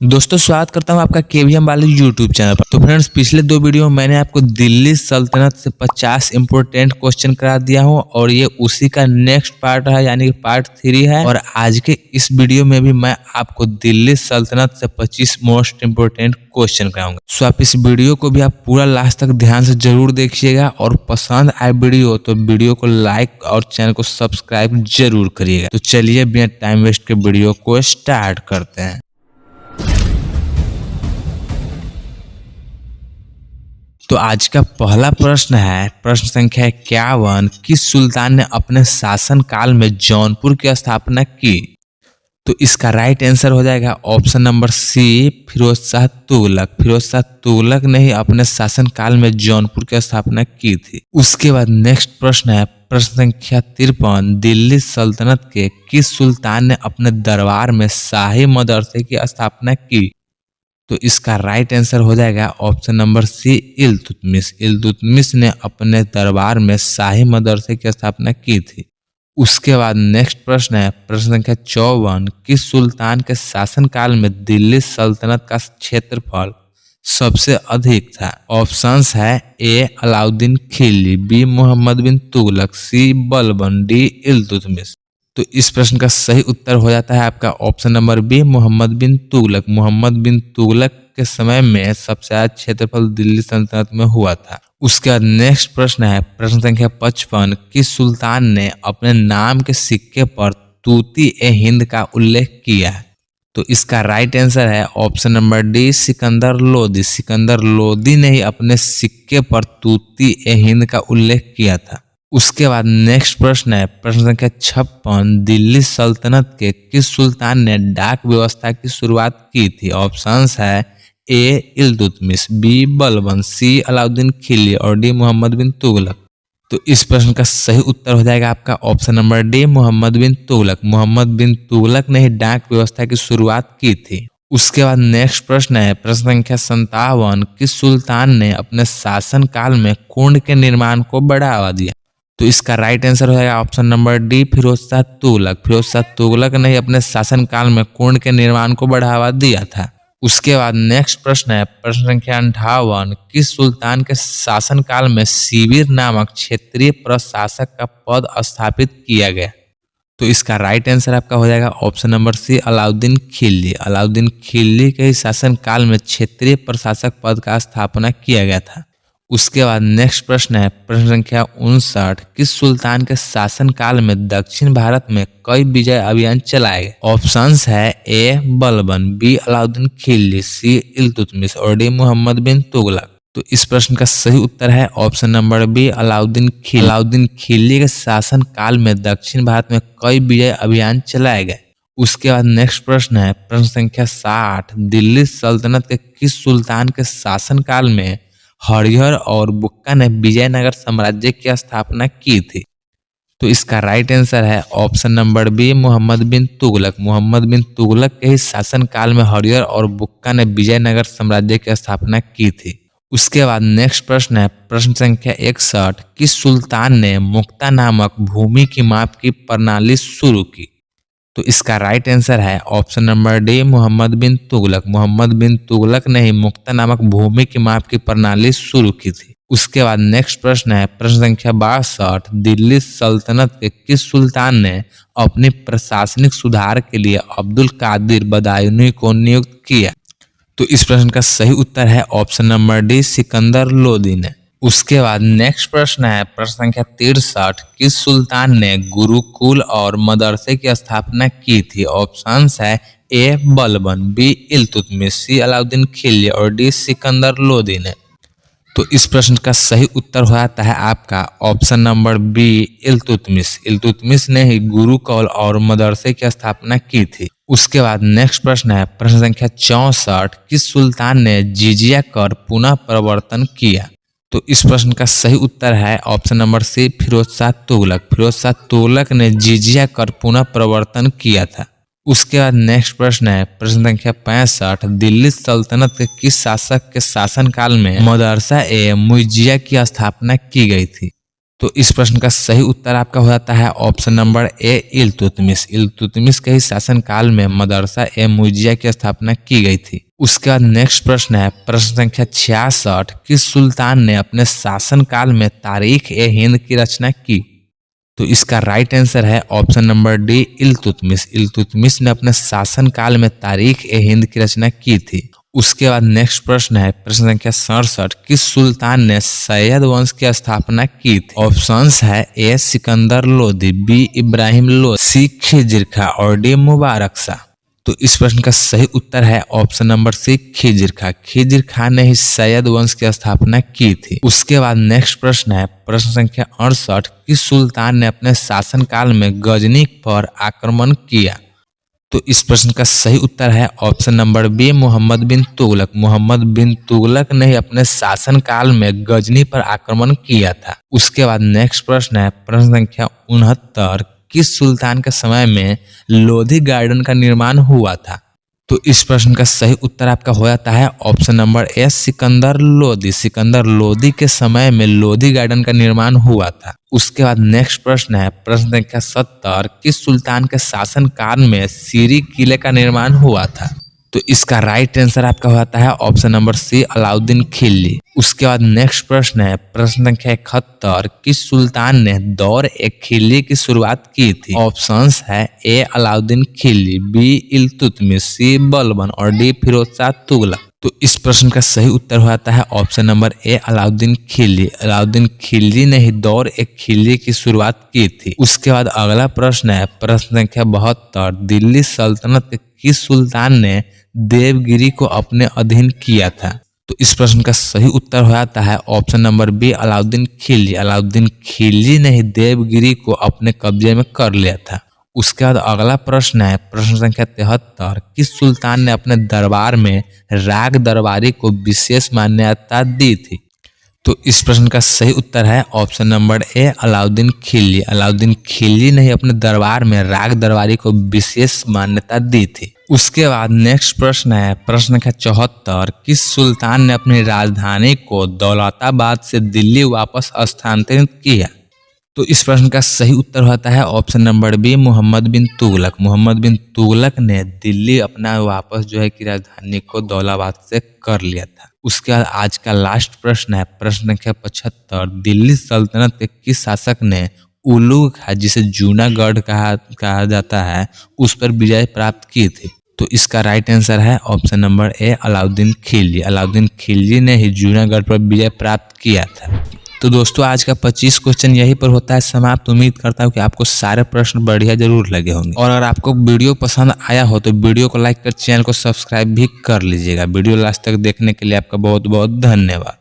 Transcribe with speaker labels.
Speaker 1: दोस्तों स्वागत करता हूं आपका केवीएम वाले यूट्यूब चैनल पर। तो फ्रेंड्स पिछले दो वीडियो में मैंने आपको दिल्ली सल्तनत से 50 इंपोर्टेंट क्वेश्चन करा दिया हूं और ये उसी का नेक्स्ट पार्ट है, यानी कि पार्ट 3 है। और आज के इस वीडियो में भी मैं आपको दिल्ली सल्तनत से 25 मोस्ट इंपोर्टेंट क्वेश्चन कराऊंगा। सो आप इस वीडियो को भी आप पूरा लास्ट तक ध्यान से जरूर देखिएगा और पसंद आए वीडियो तो वीडियो को लाइक और चैनल को सब्सक्राइब जरूर करिएगा। तो चलिए बिना टाइम वेस्ट के वीडियो को स्टार्ट करते हैं। तो आज का पहला प्रश्न है, प्रश्न संख्या 51, किस सुल्तान ने अपने शासन काल में जौनपुर की स्थापना की? तो इसका राइट आंसर हो जाएगा option number C, Firoz Shah Tughlaq. Firoz Shah Tughlaq ने ही अपने शासन काल में जौनपुर की स्थापना की थी। उसके बाद नेक्स्ट प्रश्न है, प्रश्न संख्या 53, दिल्ली सल्तनत के किस सुल्तान ने अपने दरबार में शाही मदरसे की स्थापना की? तो इसका राइट आंसर हो जाएगा option number C, Iltutmish. Iltutmish ने अपने दरबार में शाही मदरसे की स्थापना की थी। उसके बाद नेक्स्ट प्रश्न है, प्रश्न संख्या 54, किस सुल्तान के शासनकाल में दिल्ली सल्तनत का क्षेत्रफल सबसे अधिक था? ऑप्शंस है ए अलाउद्दीन खिलजी, बी मोहम्मद बिन तुगलक, सी बलबन, डी इल्तुतमिश। तो इस प्रश्न का सही उत्तर हो जाता है आपका ऑप्शन नंबर बी, मोहम्मद बिन तुगलक। मोहम्मद बिन तुगलक के समय में सबसे ज्यादा क्षेत्रफल दिल्ली सल्तनत में हुआ था। उसके बाद नेक्स्ट प्रश्न है, प्रश्न संख्या 55, किस सुल्तान ने अपने नाम के सिक्के पर तूती ए हिंद का उल्लेख किया है? तो इसका राइट आंसर है option number D, Sikandar Lodi. Sikandar Lodi ने ही अपने सिक्के पर तूती ए हिंद का उल्लेख किया था। उसके बाद नेक्स्ट प्रश्न है, प्रश्न संख्या 56, दिल्ली सल्तनत के किस सुल्तान ने डाक व्यवस्था की शुरुआत की थी? ऑप्शंस है ए इल्तुतमिश, बी बलबन, सी अलाउद्दीन खिलजी और डी मोहम्मद बिन तुगलक। तो इस प्रश्न का सही उत्तर हो जाएगा आपका ऑप्शन नंबर डी, मोहम्मद बिन तुगलक। मोहम्मद बिन तुगलक ने ही डाक व्यवस्था की शुरुआत की थी। उसके बाद नेक्स्ट प्रश्न है, प्रश्न संख्या 57, किस सुल्तान ने अपने शासन काल में कुंड के निर्माण को बढ़ावा दिया? तो इसका राइट आंसर हो जाएगा option number D, Firoz Shah Tughlaq. Firoz Shah Tughlaq ने अपने शासनकाल में कुंड के निर्माण को बढ़ावा दिया था। उसके बाद नेक्स्ट प्रश्न है, प्रश्न संख्या 58, किस सुल्तान के शासनकाल में शिविर नामक क्षेत्रीय प्रशासक का पद स्थापित किया गया? तो इसका राइट आंसर आपका हो जाएगा option number C, Alauddin Khilji. Alauddin Khilji के शासनकाल में क्षेत्रीय प्रशासक पद का स्थापना किया गया था। उसके बाद नेक्स्ट प्रश्न है, प्रश्न संख्या 59, किस सुल्तान के शासनकाल में दक्षिण भारत में कई विजय अभियान चलाए गए? ऑप्शंस है ए बलबन, बी अलाउद्दीन खिलजी, सी इल्तुतमिश और डी मोहम्मद बिन तुगलक। तो इस प्रश्न का सही उत्तर है option number B, Alauddin Khilji. Alauddin Khilji के शासनकाल में दक्षिण भारत में कई विजय अभियान चलाए गए। उसके बाद नेक्स्ट प्रश्न है, प्रश्न संख्या 60, दिल्ली सल्तनत के किस सुल्तान के शासनकाल में हरिहर और बुक्का ने विजयनगर साम्राज्य की स्थापना की थी? तो इसका राइट आंसर है ऑप्शन नंबर बी, मोहम्मद बिन तुगलक। मोहम्मद बिन तुगलक के ही शासनकाल में हरिहर और बुक्का ने विजयनगर साम्राज्य की स्थापना की थी। उसके बाद नेक्स्ट प्रश्न है, प्रश्न संख्या 61, किस सुल्तान ने मुक्ता नामक भूमि की माप की प्रणाली शुरू की? तो इसका राइट आंसर है ऑप्शन नंबर डी, मोहम्मद बिन तुगलक। मोहम्मद बिन तुगलक ने ही मुक्ता नामक भूमि की माप की प्रणाली शुरू की थी। उसके बाद नेक्स्ट प्रश्न है, प्रश्न संख्या 62, दिल्ली सल्तनत के किस सुल्तान ने अपनी प्रशासनिक सुधार के लिए अब्दुल कादिर बदायूनी को नियुक्त किया? तो इस प्रश्न का सही उत्तर है option number D, Sikandar Lodi ने। उसके बाद नेक्स्ट प्रश्न है, प्रश्न संख्या 63, किस सुल्तान ने गुरुकुल और मदरसे की स्थापना की थी? ऑप्शंस है ए बलबन, बी इल्तुतमिश, सी अलाउद्दीन खिलजी और डी सिकंदर लोदी ने। तो इस प्रश्न का सही उत्तर हो जाता है आपका option number B, Iltutmish. Iltutmish ने ही गुरुकुल और मदरसे की स्थापना की थी। उसके बाद नेक्स्ट प्रश्न है, प्रश्न संख्या 64, किस सुल्तान ने जिजिया कर पुनः प्रवर्तन किया? तो इस प्रश्न का सही उत्तर है option number C, Firoz Shah Tughlaq. Firoz Shah Tughlaq ने जिजिया कर पुनः प्रवर्तन किया था। उसके बाद नेक्स्ट प्रश्न है, प्रश्न संख्या 65, दिल्ली सल्तनत के किस शासक के शासनकाल में मदरसा ए मुइज्जिया की स्थापना की गई थी? तो इस प्रश्न का सही उत्तर आपका हो जाता है option number A Iltutmish. Iltutmish के ही शासनकाल में मदरसा ए मुजिया की स्थापना की गई थी। उसके बाद नेक्स्ट प्रश्न है प्रश्न संख्या 66। किस सुल्तान ने अपने शासनकाल में तारीख ए हिंद की रचना की? तो इसका राइट आंसर है option number D Iltutmish. Iltutmish ने अपने शासनकाल में तारीख ए हिंद की रचना की थी। उसके बाद नेक्स्ट प्रश्न है प्रश्न संख्या 67। किस सुल्तान ने सैयद वंश की स्थापना की थी? ऑप्शंस है ए सिकंदर लोदी, बी इब्राहिम लोदी, सी खिजिर खां और डी मुबारक शाह। तो इस प्रश्न का सही उत्तर है ऑप्शन नंबर सी खिजिर खां। खिजिर खां ने ही सैयद वंश की स्थापना की थी। उसके बाद नेक्स्ट प्रश्न है प्रश्न संख्या 68। किस सुल्तान ने अपने शासनकाल में गजनी पर आक्रमण किया? तो इस प्रश्न का सही उत्तर है ऑप्शन नंबर बी मोहम्मद बिन तुगलक। मोहम्मद बिन तुगलक ने ही अपने शासनकाल में गजनी पर आक्रमण किया था। उसके बाद नेक्स्ट प्रश्न है प्रश्न संख्या 69। किस सुल्तान के समय में लोधी गार्डन का निर्माण हुआ था? तो इस प्रश्न का सही उत्तर आपका हो जाता है option number A Sikandar Lodi. Sikandar Lodi के समय में लोधी गार्डन का निर्माण हुआ था। उसके बाद नेक्स्ट प्रश्न है प्रश्न संख्या 70। किस सुल्तान के शासनकाल में सीरी किले का निर्माण हुआ था? तो इसका राइट आंसर आपका हो जाता है option number C Alauddin Khilji. उसके बाद नेक्स्ट प्रश्न है प्रश्न संख्या 71। किस सुल्तान ने दौर ए खिलजी की शुरुआत की थी? ऑप्शंस है ए अलाउद्दीन खिलजी, बी इल्तुतमिश, सी बलबन और डी फिरोज शाह तुगलक। तो इस प्रश्न का सही उत्तर हो जाता है option number A Alauddin Khilji. Alauddin Khilji ने ही दौर ए खिलजी की शुरुआत की थी। उसके बाद अगला प्रश्न है प्रश्न संख्या 72। दिल्ली सल्तनत के किस सुल्तान ने देवगिरी को अपने अधीन किया था? तो इस प्रश्न का सही उत्तर हो जाता है option number B Alauddin Khilji. Alauddin Khilji ने ही देवगिरी को अपने कब्जे में कर लिया था। उसके बाद अगला प्रश्न है प्रश्न संख्या 73। किस सुल्तान ने अपने दरबार में राग दरबारी को विशेष मान्यता दी थी? तो इस प्रश्न का सही उत्तर है option number A Alauddin Khilji. Alauddin Khilji ने ही अपने दरबार में राग दरबारी को विशेष मान्यता दी थी। उसके बाद नेक्स्ट प्रश्न है प्रश्न संख्या 74। किस सुल्तान ने अपनी राजधानी को दौलताबाद से दिल्ली वापस स्थानांतरित किया? तो इस प्रश्न का सही उत्तर होता है ऑप्शन नंबर बी मोहम्मद बिन तुगलक। मोहम्मद बिन तुगलक ने दिल्ली अपना वापस जो है कि राजधानी को दौलताबाद से कर लिया था। उसके बाद आज का लास्ट प्रश्न है प्रश्न संख्या 75। दिल्ली सल्तनत के किस शासक ने उल्लू खां, जिसे जूनागढ़ कहा जाता है, उस पर विजय प्राप्त की थी? तो इसका राइट आंसर है option number A Alauddin Khilji. Alauddin Khilji ने ही जूनागढ़ पर विजय प्राप्त किया था। तो दोस्तों आज का 25 क्वेश्चन यहीं पर होता है समाप्त। उम्मीद करता हूँ कि आपको सारे प्रश्न बढ़िया जरूर लगे होंगे। और अगर आपको वीडियो पसंद आया हो तो वीडियो को लाइक कर चैनल को सब्सक्राइब भी कर लीजिएगा। वीडियो लास्ट तक देखने के लिए आपका बहुत बहुत धन्यवाद।